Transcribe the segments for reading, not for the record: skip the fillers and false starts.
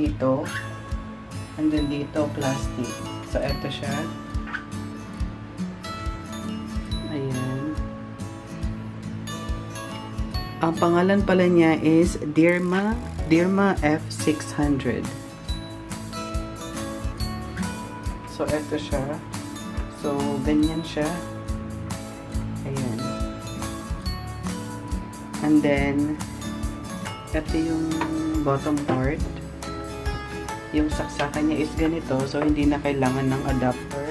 dito. And then dito, plastic. So, eto siya. Ayan. Ang pangalan pala niya is Deerma F600. So, eto siya. So, ganyan siya. Ayan. And then, ito yung bottom part. Yung saksakan niya is ganito. So, hindi na kailangan ng adapter.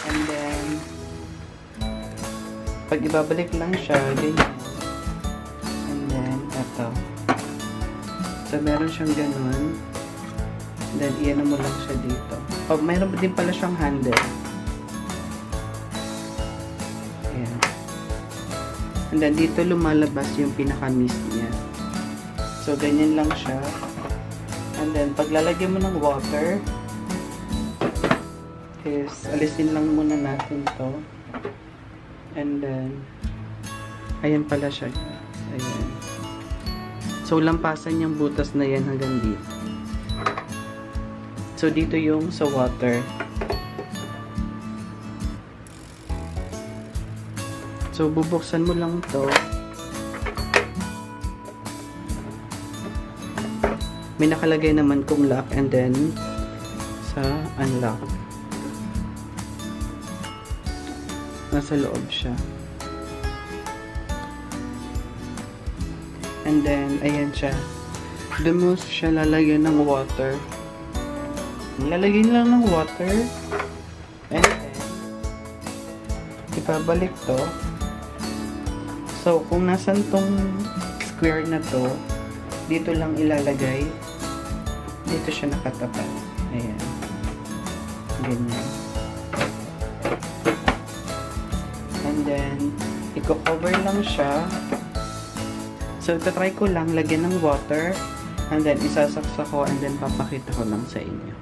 And then, pag ibabalik lang siya, ganyan. And then, ito. So, meron siyang ganun. Then, iyan mo lang siya dito. O, mayroon din pala siyang handle. Ayan. And then, dito lumalabas yung pinaka-mist niya. So, ganyan lang siya. And then, paglalagyan mo ng water, is, alisin lang muna natin to. And then, ayan pala siya. Ayan. So, lampasan yung butas na yan hanggang dito. So, dito yung sa water. So, bubuksan mo lang to. May nakalagay naman kung lock and then sa unlock. Nasa loob siya. And then, ayan siya. Doon mo siya lalagyan ng water. Lalagyan lang ng water. And then, ipabalik to. So, kung nasan tong square na to, dito lang ilalagay. Dito siya nakatapat. Ayan. Ganyan. And then, i-cover lang siya. So, try ko lang lagyan ng water. And then, isasaksa ko and then papakita ko lang sa inyo.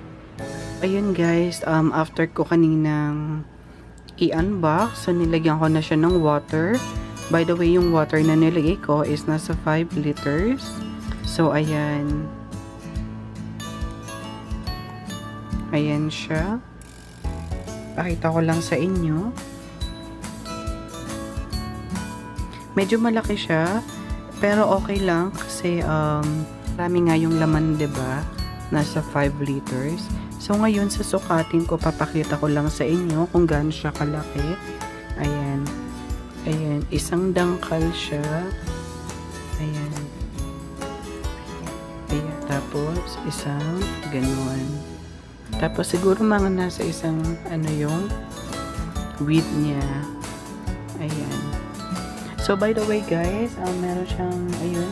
Ayun guys, after ko kaninang i-unbox, so nilagyan ko na siya ng water. By the way, yung water na nilagay ko is nasa 5 liters. So, ayan. Ayan siya. Pakita ko lang sa inyo. Medyo malaki siya. Pero okay lang kasi marami nga yung laman, 'di ba? Nasa 5 liters. So ngayon sa sukatin ko, papakita ko lang sa inyo kung gaano siya kalaki. Ayan. Ayan, isang dangkal siya. Ayan. Ayan, tapos isang ganoon. Tapos siguro mga nasa isang ano yung width niya. Ayan. So, by the way guys, meron siyang, ayun,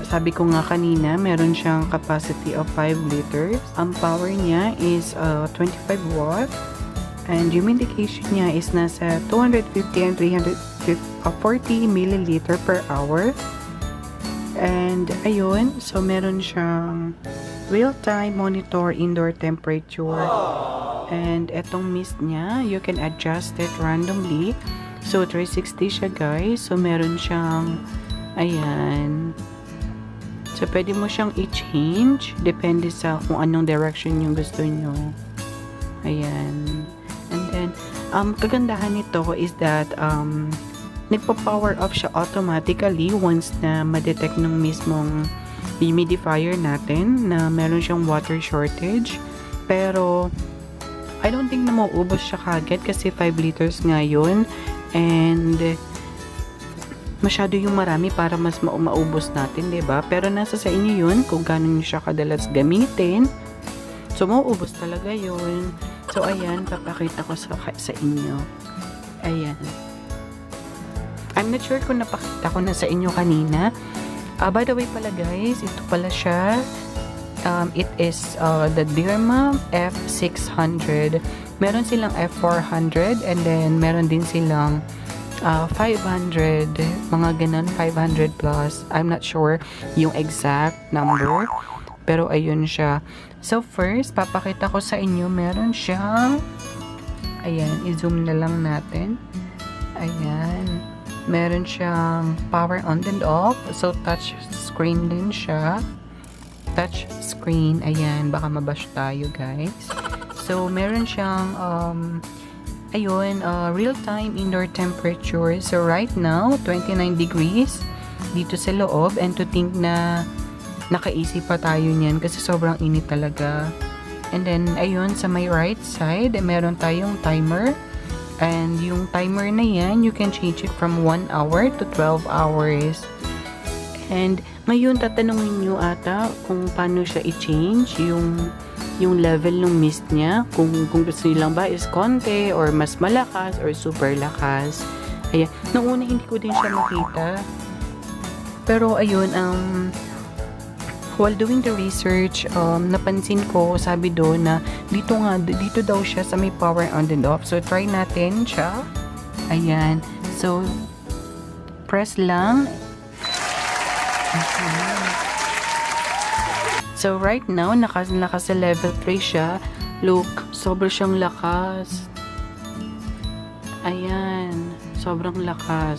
sabi ko nga kanina, meron siyang capacity of 5 liters. Ang power niya is 25 watt. And humidification niya is nasa 250 and 340 milliliter per hour. And, ayun, so meron siyang real-time monitor indoor temperature. And, etong mist niya, you can adjust it randomly. So, 360 siya guys. So, meron siyang, ayan. So, pwede mo siyang i-change. Depende sa kung anong direction yung gusto nyo. Ayan. And then, kagandahan nito is that, nagpa-power off siya automatically once na ma-detect ng mismong humidifier natin na meron siyang water shortage. Pero, I don't think na mauubos siya kagad kasi 5 liters nga yun. And masyado yung marami para mas maubos natin, 'di ba? Pero nasa sa inyo 'yun kung gaano niyo siya kadalas gamitin. So mauubos talaga 'yun. So ayan, papakita ko sa inyo. Ayan. I'm not sure kung napakita ko na sa inyo kanina. By the way pala guys, ito pala siya. It is the Deerma F600. Meron silang F400 and then meron din silang 500, mga ganun, 500 plus. I'm not sure yung exact number, pero ayun siya. So first, papakita ko sa inyo, meron siyang, ayan, i-zoom na lang natin. Ayan. Meron siyang power on and off. So, touch screen din siya. Touch screen. Ayan, baka mabash tayo, guys. So, meron siyang, real-time indoor temperature. So, right now, 29 degrees dito sa loob. And to think na nakaisip pa tayo niyan kasi sobrang init talaga. And then, ayun, sa my right side, meron tayong timer. And yung timer na yan, you can change it from 1 hour to 12 hours. And ngayon, tatanungin nyo ata kung paano siya i-change yung level ng mist niya. Kung gusto nyo lang ba is konti, or mas malakas, or super lakas. Ayan. Noong una, hindi ko din siya makita. Pero, ayun, while doing the research, napansin ko, sabi doon na dito daw siya sa may power on and off. So, try natin siya. Ayan. So, press lang. So, right now, lakas sa level 3 siya. Look, sobrang siyang lakas. Ayan. Sobrang lakas.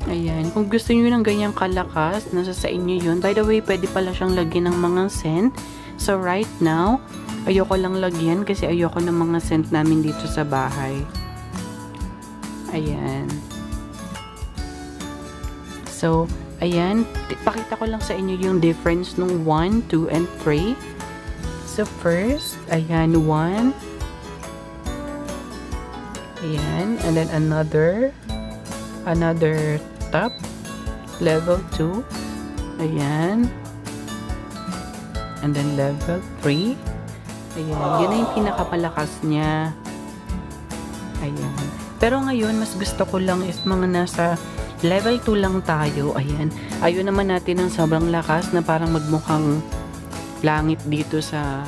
Ayan. Kung gusto nyo ng ganyang kalakas, nasa sa inyo yun. By the way, pwede pala siyang lagyan ng mga scent. So, right now, ayoko lang lagyan kasi ayoko ng mga scent namin dito sa bahay. Ayan. So, ayan. Pakita ko lang sa inyo yung difference nung 1, 2, and 3. So, first, ayan, 1. Ayan. And then, another top, level 2, ayan, and then level 3, ayan, yun na yung pinakapalakas niya, ayan. Pero ngayon, mas gusto ko lang is mga nasa level 2 lang tayo, ayan. Ayaw naman natin ng sobrang lakas na parang magmukhang langit dito sa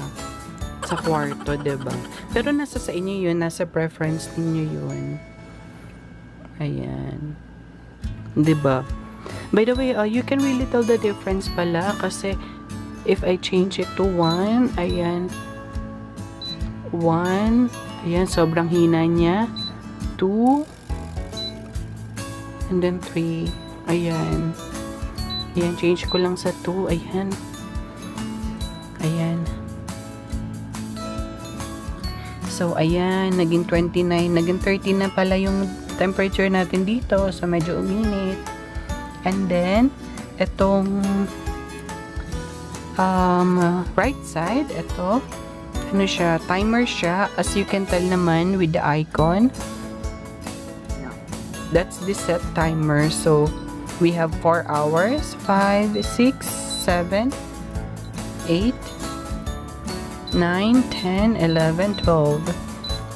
kwarto, diba? Pero nasa sa inyo yun, nasa preference ninyo yun. Ayan. Diba? By the way, you can really tell the difference pala kasi if I change it to 1, ayan. 1, ayan, sobrang hina niya. 2, and then 3, ayan. Ayan, change ko lang sa 2, ayan. Ayan. So, ayan, naging 29, naging 30 na pala yung temperature natin dito. So, medyo uminit. And then, itong right side, ito, ano siya, timer siya. As you can tell naman with the icon, that's the set timer. So, we have 4 hours, 5, 6, 7, 8, 9, 10, 11, 12.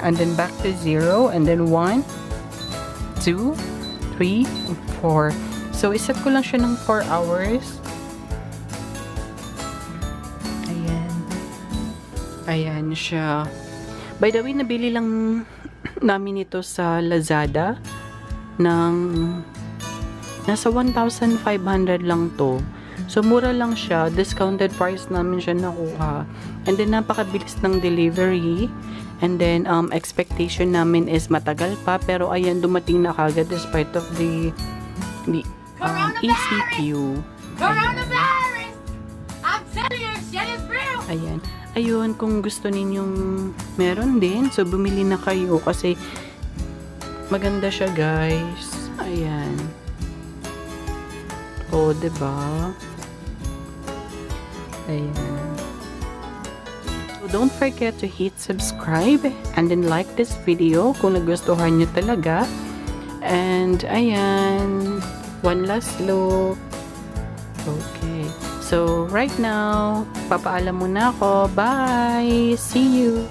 And then back to 0. And then 1, 2, 3, 4. So, iset ko lang siya ng 4 hours. Ayan. Ayan siya. By the way, nabili lang namin ito sa Lazada ng nasa 1,500 lang to. So, mura lang siya. Discounted price namin siya nakuha. And then, napakabilis ng delivery. And then, expectation namin is matagal pa. Pero, ayan, dumating na kagad despite of the ECQ. Coronavirus! I'm telling you, shit is real! Ayan. Ayun, kung gusto ninyong meron din, so bumili na kayo kasi maganda siya, guys. Ayan. O, diba? Ayan. So, don't forget to hit subscribe and then like this video kung nagustuhan nyo talaga. And, ayan. One last look. Okay. So, right now, papaalam muna ako. Bye! See you!